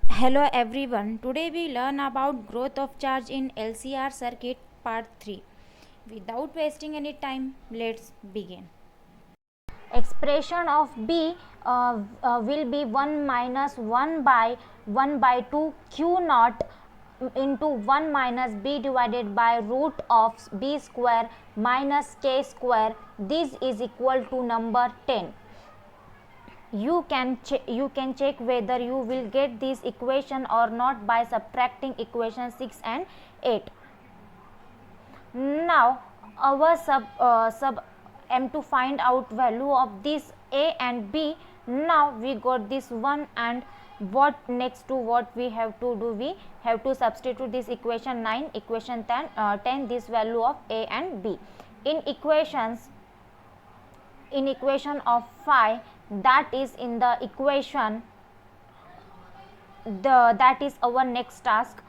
Hello everyone. Today we learn about growth of charge in LCR circuit part 3. Without wasting any time, let's begin. Expression of B will be 1 minus 1 by 2 Q naught into 1 minus B divided by root of B square minus K square. This is equal to number 10. You can check whether you will get this equation or not by subtracting equation 6 and 8. Now our sub m to find out value of this a and b. Now we got this one, and what next to what we have to do, we have to substitute this equation 9, equation 10 this value of a and b in equation of phi, that is in the equation that is our next task.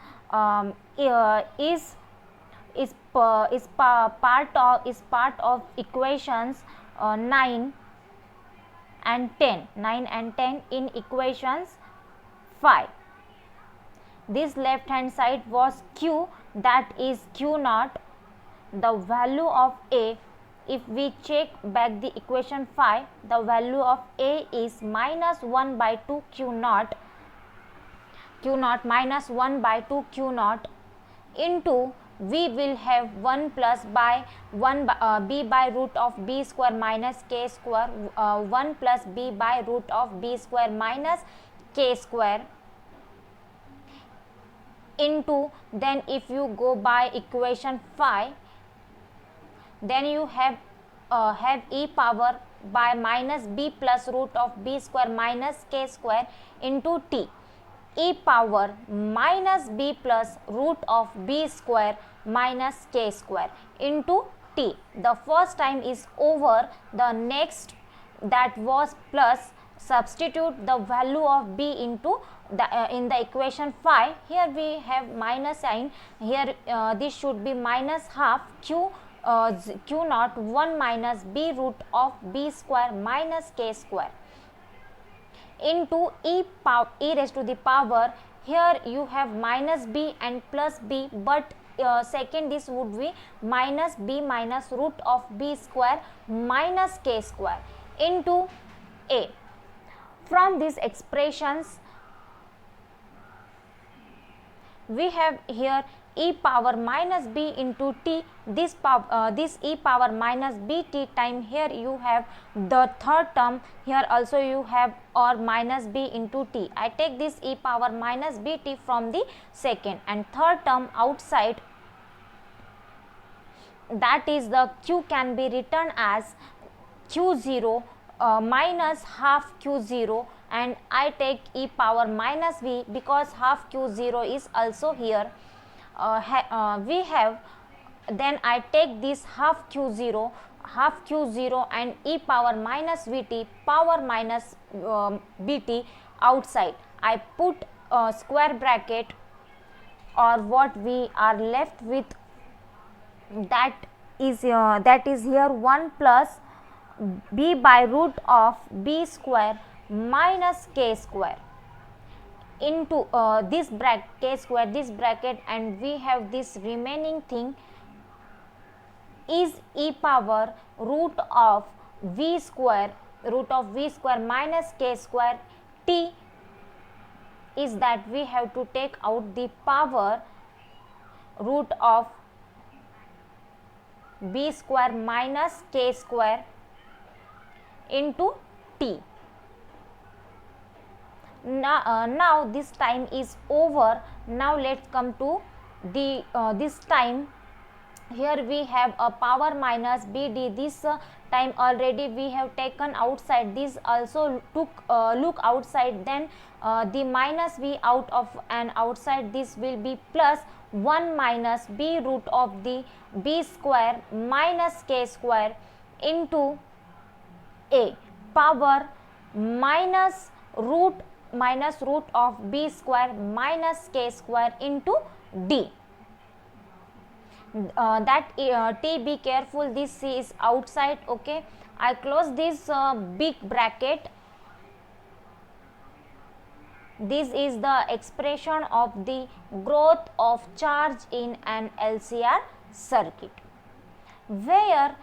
Part of equations 9 and 10 in equations 5. This left hand side was q, that is q naught. The value of a, if we check back the equation 5, the value of a is minus 1 by 2 q naught minus 1 by 2 q naught into, we will have 1 plus by 1 b by root of b square minus k square, 1 plus b by root of b square minus k square into, then if you go by equation 5, then you have e power by minus b plus root of b square minus k square into t, e power minus b plus root of b square minus k square into t. The first time is over. The next, that was plus, substitute the value of b into the in the equation 5. Here we have minus sign. Here this should be minus half q naught 1 minus b root of b square minus k square into e raised to the power. Here you have minus b and plus b, but second this would be minus b minus root of b square minus k square into a. From these expressions, we have here e power minus b into t. This e power minus bt time, here you have the third term, here also you have or minus b into t. I take this e power minus bt from the second and third term outside, that is the q can be written as q0 minus half q0, and I take e power minus v because half q0 is also here. We have, then I take this half q0 and e power minus vt power minus bt outside. I put square bracket, or what we are left with, that is here 1 plus b by root of b square minus k square into this bracket k square, this bracket, and we have this remaining thing is e power root of v square minus k square. T is that we have to take out the power root of b square minus k square into t. Now this time is over. Now let's come to the this time. Here we have a power minus bd. This time already we have taken outside. This also took look outside. Then the minus v out of and outside, this will be plus 1 minus b root of the b square minus k square into a power minus root of b square minus k square into d. T, be careful, this is outside. Okay, I close this big bracket. This is the expression of the growth of charge in an LCR circuit, where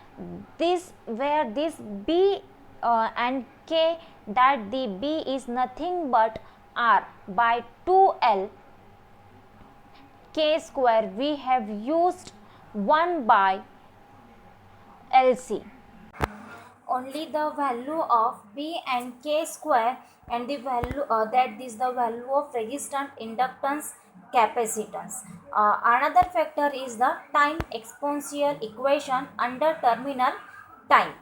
this B and K, that the B is nothing but R by 2L K square, we have used 1 by LC. Only the value of B and K square and the value that is the value of resistance, inductance, capacitance. Another factor is the time exponential equation under terminal time.